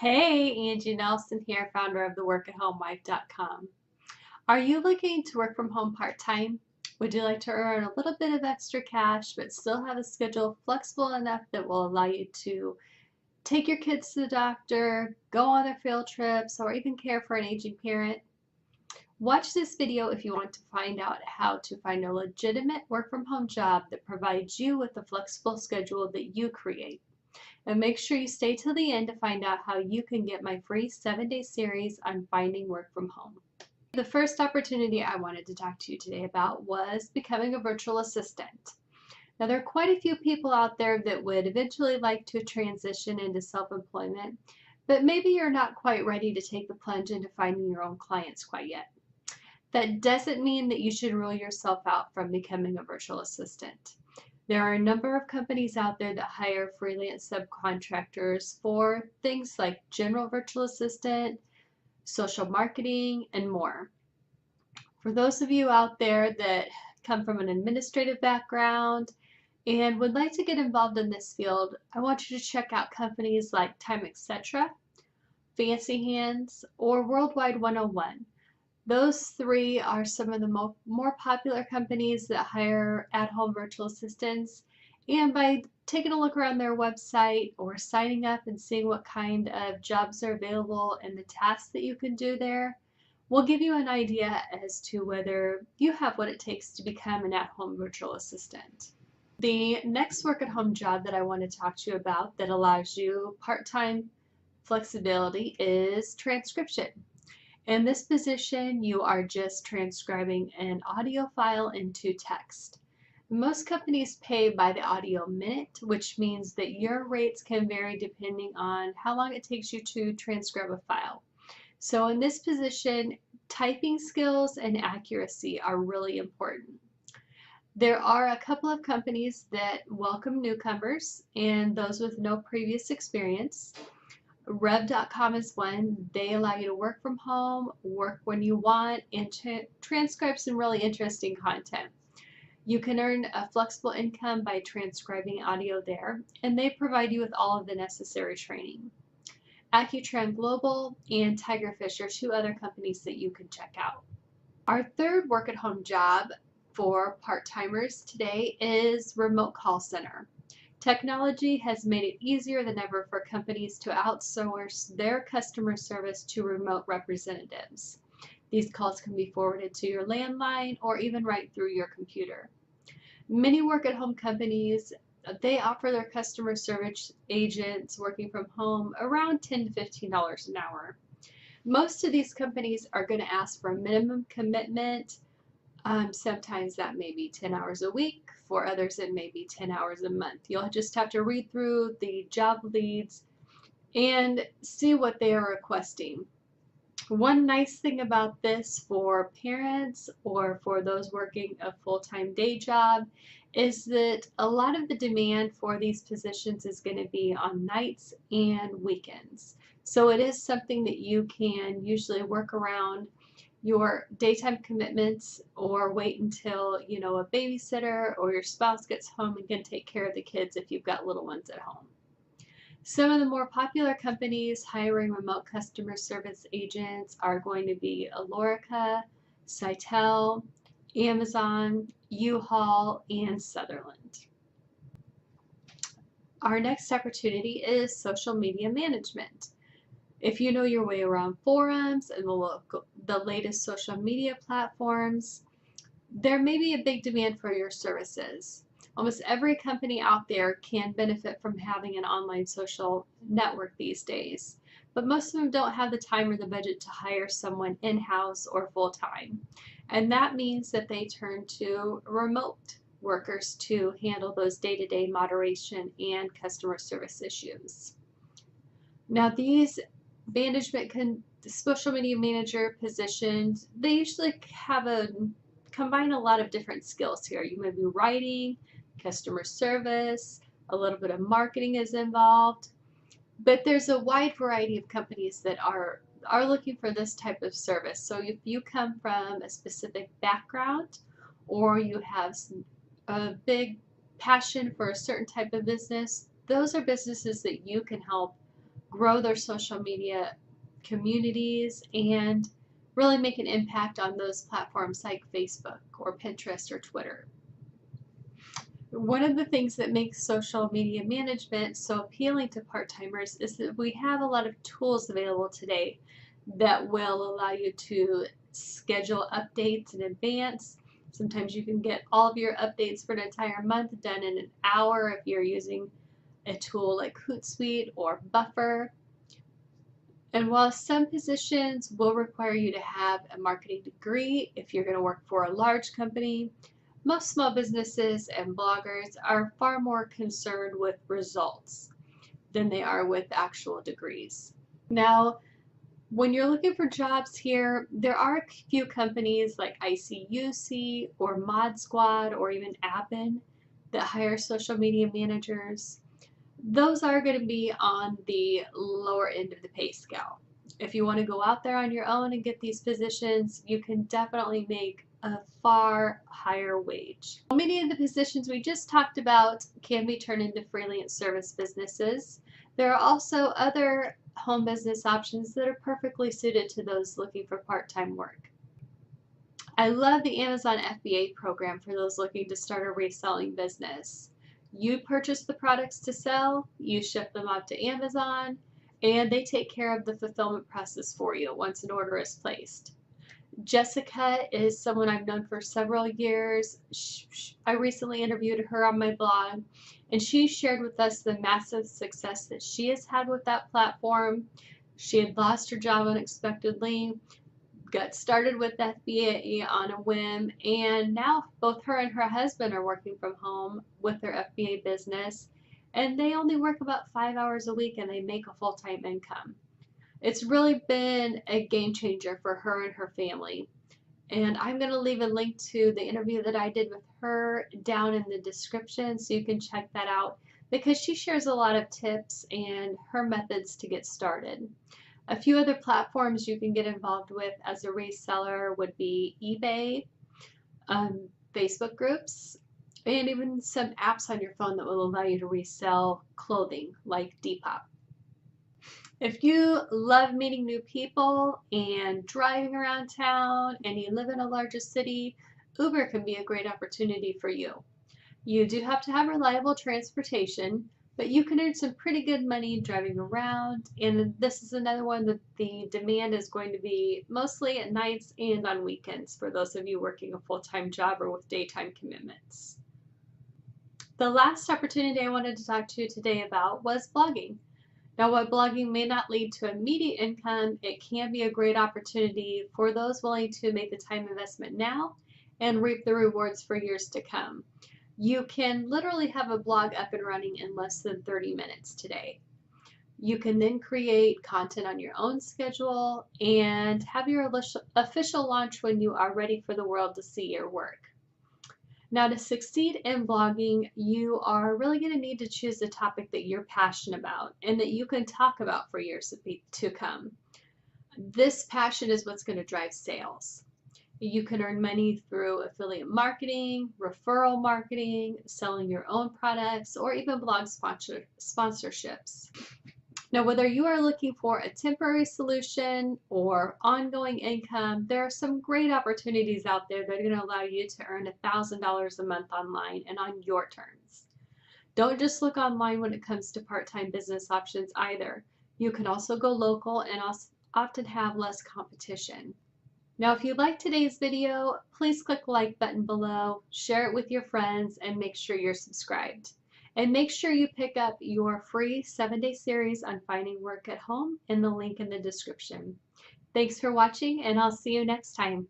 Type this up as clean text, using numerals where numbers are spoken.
Hey, Angie Nelson here, founder of theworkathomelife.com. Are you looking to work from home part-time? Would you like to earn a little bit of extra cash but still have a schedule flexible enough that will allow you to take your kids to the doctor, go on their field trips, or even care for an aging parent? Watch this video if you want to find out how to find a legitimate work from home job that provides you with the flexible schedule that you create. And make sure you stay till the end to find out how you can get my free 7-day series on finding work from home. The first opportunity I wanted to talk to you today about was becoming a virtual assistant. Now, there are quite a few people out there that would eventually like to transition into self-employment, but maybe you're not quite ready to take the plunge into finding your own clients quite yet. That doesn't mean that you should rule yourself out from becoming a virtual assistant. There are a number of companies out there that hire freelance subcontractors for things like general virtual assistant, social marketing, and more. For those of you out there that come from an administrative background and would like to get involved in this field, I want you to check out companies like Time Etc., Fancy Hands, or Worldwide 101. Those three are some of the more popular companies that hire at-home virtual assistants, and by taking a look around their website or signing up and seeing what kind of jobs are available and the tasks that you can do there, will give you an idea as to whether you have what it takes to become an at-home virtual assistant. The next work-at-home job that I want to talk to you about that allows you part-time flexibility is transcription. In this position, you are just transcribing an audio file into text. Most companies pay by the audio minute, which means that your rates can vary depending on how long it takes you to transcribe a file. So in this position, typing skills and accuracy are really important. There are a couple of companies that welcome newcomers and those with no previous experience. Rev.com is one. They allow you to work from home, work when you want, and transcribe some really interesting content. You can earn a flexible income by transcribing audio there, and they provide you with all of the necessary training. AccuTran Global and Tigerfish are two other companies that you can check out. Our third work-at-home job for part-timers today is remote call center. Technology has made it easier than ever for companies to outsource their customer service to remote representatives. These calls can be forwarded to your landline or even right through your computer. Many work-at-home companies, they offer their customer service agents working from home around $10 to $15 an hour. Most of these companies are going to ask for a minimum commitment. Sometimes that may be 10 hours a week. For others, it may be 10 hours a month. You'll just have to read through the job leads and see what they are requesting. One nice thing about this for parents or for those working a full-time day job is that a lot of the demand for these positions is going to be on nights and weekends. So it is something that you can usually work around your daytime commitments or wait until, a babysitter or your spouse gets home and can take care of the kids if you've got little ones at home. Some of the more popular companies hiring remote customer service agents are going to be ALORICA, SITEL, Amazon, U-Haul, and Sutherland. Our next opportunity is social media management. If you know your way around forums and the latest social media platforms, there may be a big demand for your services. Almost every company out there can benefit from having an online social network these days, but most of them don't have the time or the budget to hire someone in-house or full-time. And that means that they turn to remote workers to handle those day-to-day moderation and customer service issues. Now, these social media manager positions, they usually combine a lot of different skills here. You may be writing, customer service, a little bit of marketing is involved, but there's a wide variety of companies that are looking for this type of service. So if you come from a specific background or you have a big passion for a certain type of business, those are businesses that you can help grow their social media communities, and really make an impact on those platforms like Facebook or Pinterest or Twitter. One of the things that makes social media management so appealing to part-timers is that we have a lot of tools available today that will allow you to schedule updates in advance. Sometimes you can get all of your updates for an entire month done in an hour if you're using a tool like Hootsuite or Buffer. And while some positions will require you to have a marketing degree if you're going to work for a large company, most small businesses and bloggers are far more concerned with results than they are with actual degrees. Now, when you're looking for jobs here, there are a few companies like ICUC or Mod Squad or even APPEN that hire social media managers. Those are going to be on the lower end of the pay scale. If you want to go out there on your own and get these positions, you can definitely make a far higher wage. Many of the positions we just talked about can be turned into freelance service businesses. There are also other home business options that are perfectly suited to those looking for part-time work. I love the Amazon FBA program for those looking to start a reselling business. You purchase the products to sell, you ship them out to Amazon, and they take care of the fulfillment process for you once an order is placed. Jessica is someone I've known for several years. I recently interviewed her on my blog, and she shared with us the massive success that she has had with that platform. She had lost her job unexpectedly, got started with FBA on a whim, and now both her and her husband are working from home with their FBA business, and they only work about 5 hours a week and they make a full-time income. It's really been a game changer for her and her family. And I'm going to leave a link to the interview that I did with her down in the description so you can check that out, because she shares a lot of tips and her methods to get started. A few other platforms you can get involved with as a reseller would be eBay, Facebook groups, and even some apps on your phone that will allow you to resell clothing like Depop. If you love meeting new people and driving around town and you live in a larger city, Uber can be a great opportunity for you. You do have to have reliable transportation, but you can earn some pretty good money driving around, and this is another one that the demand is going to be mostly at nights and on weekends for those of you working a full-time job or with daytime commitments. The last opportunity I wanted to talk to you today about was blogging. Now, while blogging may not lead to immediate income, it can be a great opportunity for those willing to make the time investment now and reap the rewards for years to come. You can literally have a blog up and running in less than 30 minutes today. You can then create content on your own schedule and have your official launch when you are ready for the world to see your work. Now, to succeed in blogging, you are really going to need to choose a topic that you're passionate about and that you can talk about for years to come. This passion is what's going to drive sales. You can earn money through affiliate marketing, referral marketing, selling your own products, or even blog sponsorships. Now, whether you are looking for a temporary solution or ongoing income, there are some great opportunities out there that are going to allow you to earn $1,000 a month online and on your terms. Don't just look online when it comes to part-time business options either. You can also go local and often have less competition. Now, if you liked today's video, please click the like button below, share it with your friends, and make sure you're subscribed. And make sure you pick up your free 7-day series on finding work at home in the link in the description. Thanks for watching, and I'll see you next time.